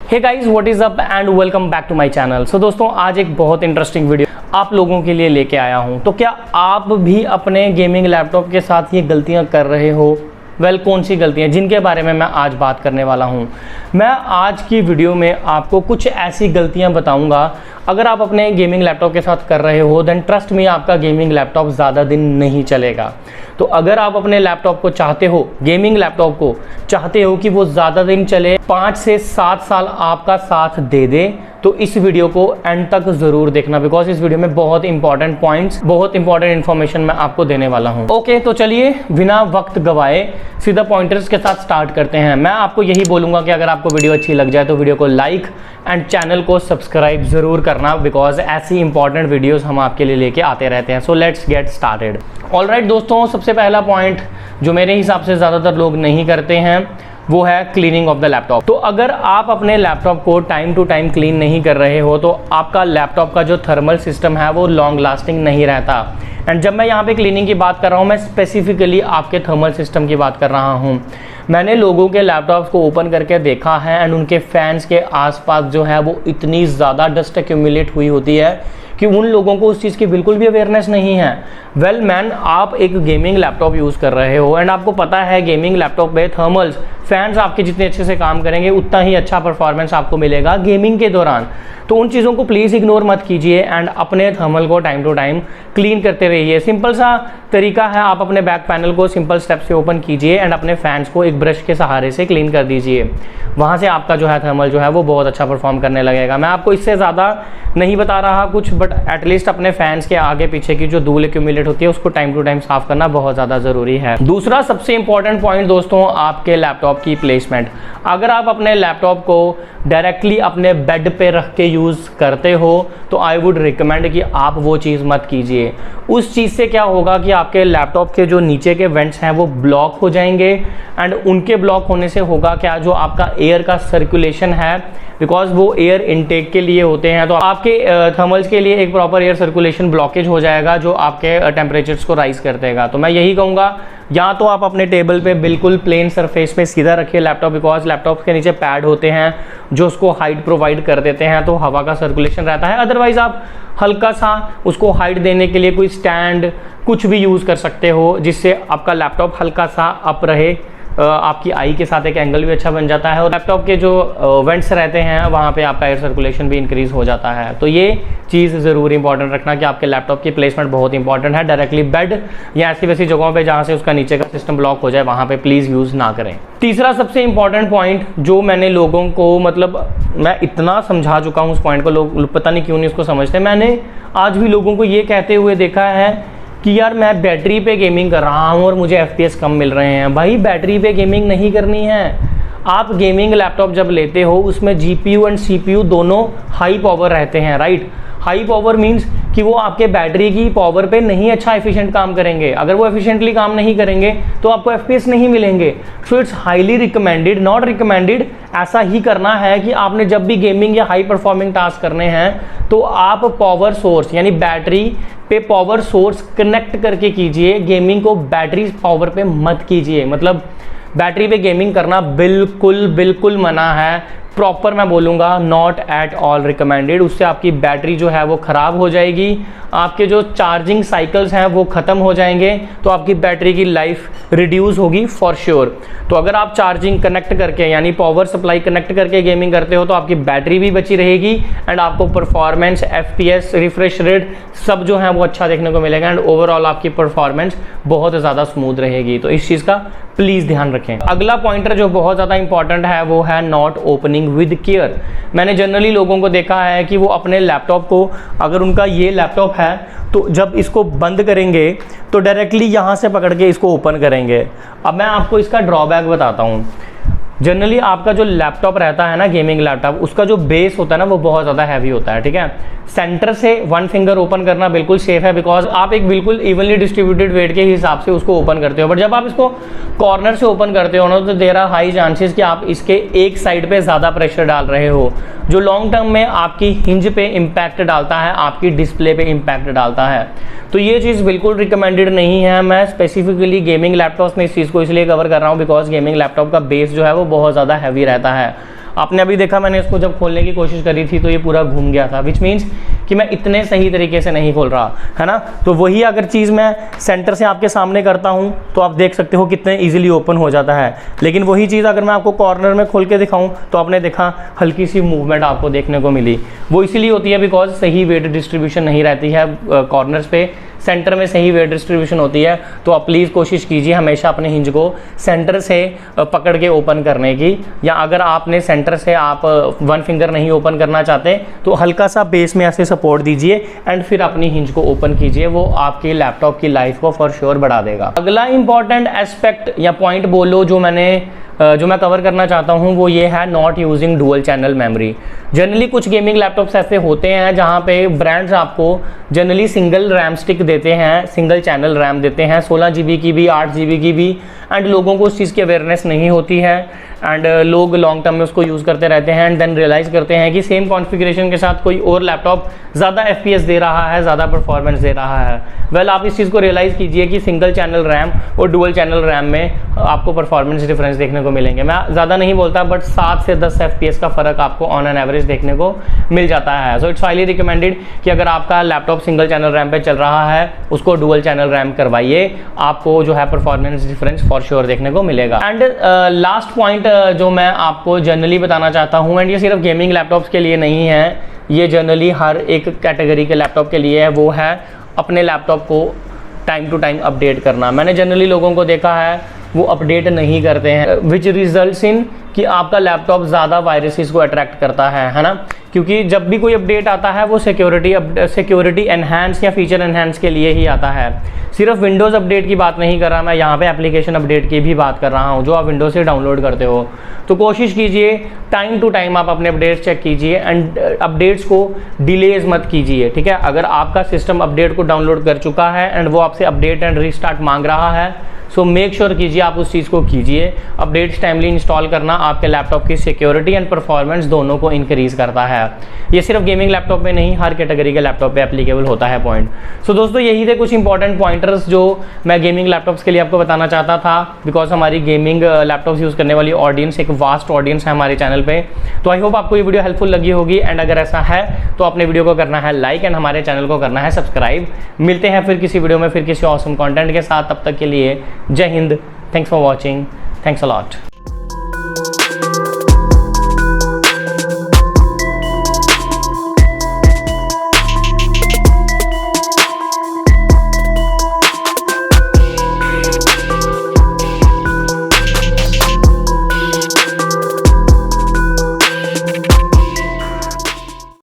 Hey guys, what is up and welcome back to my channel. So दोस्तों, आज एक बहुत इंटरेस्टिंग वीडियो आप लोगों के लिए लेके आया हूं। तो क्या आप भी अपने गेमिंग लैपटॉप के साथ ये गलतियां कर रहे हो? कौन सी गलतियां, जिनके बारे में मैं आज बात करने वाला हूं। मैं आज की वीडियो में आपको कुछ ऐसी गलतियां बताऊंगा, अगर आप अपने गेमिंग लैपटॉप के साथ कर रहे हो देन ट्रस्ट मी, आपका गेमिंग लैपटॉप ज़्यादा दिन नहीं चलेगा। तो अगर आप अपने लैपटॉप को चाहते हो, गेमिंग लैपटॉप को चाहते हो कि वो ज़्यादा दिन चले, 5 से 7 साल आपका साथ दे दे, तो इस वीडियो को एंड तक ज़रूर देखना, बिकॉज इस वीडियो में बहुत इंपॉर्टेंट पॉइंट्स, बहुत इंपॉर्टेंट इन्फॉर्मेशन मैं आपको देने वाला हूँ। ओके, तो चलिए बिना वक्त गवाए सीधा पॉइंटर्स के साथ स्टार्ट करते हैं। मैं आपको यही बोलूँगा कि अगर आपको वीडियो अच्छी लग जाए तो वीडियो को लाइक एंड चैनल को सब्सक्राइब ज़रूर करना, बिकॉज ऐसी इंपॉर्टेंट वीडियोज़ हम आपके लिए लेके आते रहते हैं। So let's get started. Alright दोस्तों, सबसे पहला पॉइंट जो मेरे हिसाब से ज़्यादातर लोग नहीं करते हैं वो है क्लीनिंग ऑफ द लैपटॉप। तो अगर आप अपने लैपटॉप को टाइम टू टाइम क्लीन नहीं कर रहे हो तो आपका लैपटॉप का जो थर्मल सिस्टम है वो लॉन्ग लास्टिंग नहीं रहता। एंड जब मैं यहाँ पे क्लीनिंग की बात कर रहा हूँ, मैं स्पेसिफिकली आपके थर्मल सिस्टम की बात कर रहा हूँ। मैंने लोगों के लैपटॉप्स को ओपन करके देखा है एंड उनके फैंस के आसपास जो है वो इतनी ज़्यादा डस्ट एक्यूमुलेट हुई होती है कि उन लोगों को उस चीज़ की बिल्कुल भी अवेयरनेस नहीं है। वेल मैन, आप एक गेमिंग लैपटॉप यूज़ कर रहे हो एंड आपको पता है गेमिंग लैपटॉप पे थर्मल्स, फैंस आपके जितने अच्छे से काम करेंगे उतना ही अच्छा परफॉर्मेंस आपको मिलेगा गेमिंग के दौरान। तो उन चीज़ों को प्लीज़ इग्नोर मत कीजिए एंड अपने थर्मल को टाइम टू टाइम क्लीन करते रहिए। सिंपल सा तरीका है, आप अपने बैक पैनल को सिंपल स्टेप से ओपन कीजिए एंड अपने फैंस को एक ब्रश के सहारे से क्लीन कर दीजिए। वहाँ से आपका जो है थर्मल जो है वो बहुत अच्छा परफॉर्म करने लगेगा। मैं आपको इससे ज़्यादा नहीं बता रहा कुछ, बट एटलीस्ट अपने फैंस के आगे पीछे की जो धूल एक्यूमुलेट होती है उसको टाइम टू टाइम साफ करना बहुत ज़्यादा ज़रूरी है। दूसरा सबसे इंपॉर्टेंट पॉइंट दोस्तों, आपके लैपटॉप की प्लेसमेंट। अगर आप अपने लैपटॉप को डायरेक्टली अपने बेड पे रख के यूज़ करते हो तो आई वुड रिकमेंड कि आप वो चीज़ मत कीजिए। उस चीज़ से क्या होगा कि आपके लैपटॉप के जो नीचे के वेंट्स हैं वो ब्लॉक हो जाएंगे एंड उनके ब्लॉक होने से होगा क्या, जो आपका एयर का सर्कुलेशन है, बिकॉज वो एयर इनटेक के लिए होते हैं, तो आपके थर्मल्स के लिए एक प्रॉपर एयर सर्कुलेशन ब्लॉकेज हो जाएगा जो आपके टेम्परेचर्स को राइज कर देगा। तो मैं यही कहूँगा, या तो आप अपने टेबल पे बिल्कुल प्लेन सरफेस पे सीधा रखिए लैपटॉप, बिकॉज लैपटॉप के नीचे पैड होते हैं जो उसको हाइट प्रोवाइड कर देते हैं, तो हवा का सर्कुलेशन रहता है। अदरवाइज आप हल्का सा उसको हाइट देने के लिए कोई स्टैंड कुछ भी यूज़ कर सकते हो जिससे आपका लैपटॉप हल्का सा अप रहे, आपकी आई के साथ एक एंगल भी अच्छा बन जाता है और लैपटॉप के जो वेंट्स रहते हैं वहाँ पे आपका एयर सर्कुलेशन भी इंक्रीज हो जाता है। तो ये चीज़ ज़रूर इंपॉर्टेंट रखना कि आपके लैपटॉप की प्लेसमेंट बहुत इंपॉर्टेंट है। डायरेक्टली बेड या ऐसी वैसी जगहों पे जहाँ से उसका नीचे का सिस्टम ब्लॉक हो जाए वहाँ पे प्लीज़ यूज़ ना करें। तीसरा सबसे इंपॉर्टेंट पॉइंट जो मैंने लोगों को, मतलब मैं इतना समझा चुका हूँ उस पॉइंट को, लोग पता नहीं क्यों नहीं उसको समझते। मैंने आज भी लोगों को ये कहते हुए देखा है कि यार मैं बैटरी पे गेमिंग कर रहा हूँ और मुझे FPS कम मिल रहे हैं। भाई, बैटरी पे गेमिंग नहीं करनी है। आप गेमिंग लैपटॉप जब लेते हो उसमें GPU एंड CPU दोनों हाई पावर रहते हैं, राइट। हाई पावर मीन्स कि वो आपके बैटरी की पावर पे नहीं अच्छा एफिशिएंट काम करेंगे। अगर वो एफिशिएंटली काम नहीं करेंगे तो आपको FPS नहीं मिलेंगे। So it's highly recommended, not recommended, ऐसा ही करना है कि आपने जब भी गेमिंग या हाई परफॉर्मिंग टास्क करने हैं तो आप पावर सोर्स यानी बैटरी पे पावर सोर्स कनेक्ट करके कीजिए। गेमिंग को बैटरी पावर पे मत कीजिए, मतलब बैटरी पे गेमिंग करना बिल्कुल मना है। प्रॉपर मैं बोलूँगा नॉट एट ऑल रिकमेंडेड। उससे आपकी बैटरी जो है वो ख़राब हो जाएगी, आपके जो चार्जिंग साइकिल्स हैं वो ख़त्म हो जाएंगे, तो आपकी बैटरी की लाइफ रिड्यूस होगी फॉर श्योर। तो अगर आप चार्जिंग कनेक्ट करके यानी पावर सप्लाई कनेक्ट करके गेमिंग करते हो तो आपकी बैटरी भी बची रहेगी एंड आपको परफॉर्मेंस, FPS, रिफ्रेश रेट सब जो है वो अच्छा देखने को मिलेगा एंड ओवरऑल आपकी परफॉर्मेंस बहुत ज़्यादा स्मूथ रहेगी। तो इस चीज़ का प्लीज़ ध्यान रखें। अगला पॉइंटर जो बहुत ज़्यादा इंपॉर्टेंट है वो है नॉट ओपनिंग विद केयर। मैंने जनरली लोगों को देखा है कि वो अपने लैपटॉप को, अगर उनका ये लैपटॉप है तो जब इसको बंद करेंगे तो डायरेक्टली यहाँ से पकड़ के इसको ओपन करेंगे। अब मैं आपको इसका ड्रॉबैक बताता हूँ। जनरली आपका जो लैपटॉप रहता है ना, गेमिंग लैपटॉप, उसका जो बेस होता है ना वो बहुत ज़्यादा हैवी होता है, ठीक है। सेंटर से वन फिंगर ओपन करना बिल्कुल सेफ है, बिकॉज आप एक बिल्कुल इवनली डिस्ट्रीब्यूटेड वेट के हिसाब से उसको ओपन करते हो। बट जब आप इसको कॉर्नर से ओपन करते हो ना तो देयर आर हाई चांसेस कि आप इसके एक साइड पे ज़्यादा प्रेशर डाल रहे हो, जो लॉन्ग टर्म में आपकी हिंज पे इम्पैक्ट डालता है, आपकी डिस्प्ले पे इम्पैक्ट डालता है। तो ये चीज़ बिल्कुल रिकमेंडेड नहीं है। मैं स्पेसिफिकली गेमिंग लैपटॉप्स में इस चीज़ को इसलिए कवर कर रहा हूँ बिकॉज गेमिंग लैपटॉप का बेस जो है वो बहुत ज़्यादा हैवी रहता है। आपने अभी देखा मैंने इसको जब खोलने की कोशिश करी थी तो ये पूरा घूम गया था, विच मीन्स कि मैं इतने सही तरीके से नहीं खोल रहा है ना। तो वही अगर चीज़ मैं सेंटर से आपके सामने करता हूँ तो आप देख सकते हो कितने ईजिली ओपन हो जाता है। लेकिन वही चीज़ अगर मैं आपको कॉर्नर में खोल के दिखाऊँ तो आपने देखा हल्की सी मूवमेंट आपको देखने को मिली। वो इसीलिए होती है बिकॉज सही वेट डिस्ट्रीब्यूशन नहीं रहती है कॉर्नर्स पे, सेंटर में सही वेट डिस्ट्रीब्यूशन होती है। तो आप प्लीज़ कोशिश कीजिए हमेशा अपने हिंज को सेंटर से पकड़ के ओपन करने की, या अगर आपने सेंटर से आप वन फिंगर नहीं ओपन करना चाहते तो हल्का सा बेस में ऐसे सपोर्ट दीजिए एंड फिर अपनी हिंज को ओपन कीजिए। वो आपके लैपटॉप की लाइफ को फॉर श्योर बढ़ा देगा। अगला इंपॉर्टेंट एस्पेक्ट या पॉइंट बोलो जो मैं कवर करना चाहता हूं वो ये है not using dual channel memory. Generally कुछ गेमिंग लैपटॉप्स ऐसे होते हैं जहां पे ब्रांड्स आपको जनरली सिंगल रैम स्टिक देते हैं, सिंगल चैनल रैम देते हैं, 16 GB की भी, 8 GB की भी, एंड लोगों को उस चीज़ की अवेयरनेस नहीं होती है एंड लोग लॉन्ग टर्म में उसको यूज़ करते रहते हैं एंड देन रियलाइज़ करते हैं कि सेम कॉन्फ़िगरेशन के साथ कोई और लैपटॉप ज़्यादा FPS दे रहा है, ज़्यादा परफॉर्मेंस दे रहा है। वेल आप इस चीज़ को रियलाइज़ कीजिए कि सिंगल चैनल रैम और डुअल चैनल रैम में आपको परफॉर्मेंस डिफरेंस देखने को मिलेंगे। मैं ज़्यादा नहीं बोलता बट 7 से 10 FPS का फ़र्क आपको ऑन एन एवरेज देखने को मिल जाता है। सो इट्स हाईली रिकमेंडेड कि अगर आपका लैपटॉप सिंगल चैनल रैम पे चल रहा है उसको डुअल चैनल रैम करवाइए, आपको जो है परफॉर्मेंस डिफरेंस फॉर श्योर देखने को मिलेगा। एंड लास्ट पॉइंट जो मैं आपको जनरली बताना चाहता हूँ, एंड ये सिर्फ गेमिंग लैपटॉप्स के लिए नहीं है, ये जनरली हर एक कैटेगरी के लैपटॉप के लिए है, वो है अपने लैपटॉप को टाइम टू टाइम अपडेट करना। मैंने जनरली लोगों को देखा है वो अपडेट नहीं करते हैं, विच रिजल्ट्स इन कि आपका लैपटॉप ज़्यादा वायरसेस को अट्रैक्ट करता है ना। क्योंकि जब भी कोई अपडेट आता है वो सिक्योरिटी एनहांस या फीचर एनहांस के लिए ही आता है। सिर्फ विंडोज़ अपडेट की बात नहीं कर रहा मैं, यहाँ पे एप्लीकेशन अपडेट की भी बात कर रहा हूँ जो आप विंडोज़ से डाउनलोड करते हो। तो कोशिश कीजिए टाइम टू टाइम आप अपने अपडेट्स चेक कीजिए एंड अपडेट्स को डिलेज मत कीजिए, ठीक है। अगर आपका सिस्टम अपडेट को डाउनलोड कर चुका है एंड वो आपसे अपडेट एंड रीस्टार्ट मांग रहा है, सो मेक श्योर कीजिए आप उस चीज़ को कीजिए। अपडेट्स टाइमली इंस्टॉल करना आपके लैपटॉप की सिक्योरिटी एंड परफॉर्मेंस दोनों को इंक्रीज़ करता है। ये सिर्फ गेमिंग लैपटॉप में नहीं, हर कैटेगरी के लैपटॉप पे एप्लीकेबल होता है पॉइंट। सो दोस्तों यही थे कुछ इंपॉर्टेंट पॉइंटर्स जो मैं गेमिंग लैपटॉप्स के लिए आपको बताना चाहता था, बिकॉज हमारी गेमिंग लैपटॉप्स यूज़ करने वाली ऑडियंस एक वास्ट ऑडियंस है हमारे चैनल पर। तो आई होप आपको ये वीडियो हेल्पफुल लगी होगी, एंड अगर ऐसा है तो अपने वीडियो को करना है लाइक एंड हमारे चैनल को करना है सब्सक्राइब। मिलते हैं फिर किसी वीडियो में फिर किसी ऑसम कंटेंट के साथ, तब तक के लिए जय Hind. Thanks for watching. Thanks a lot.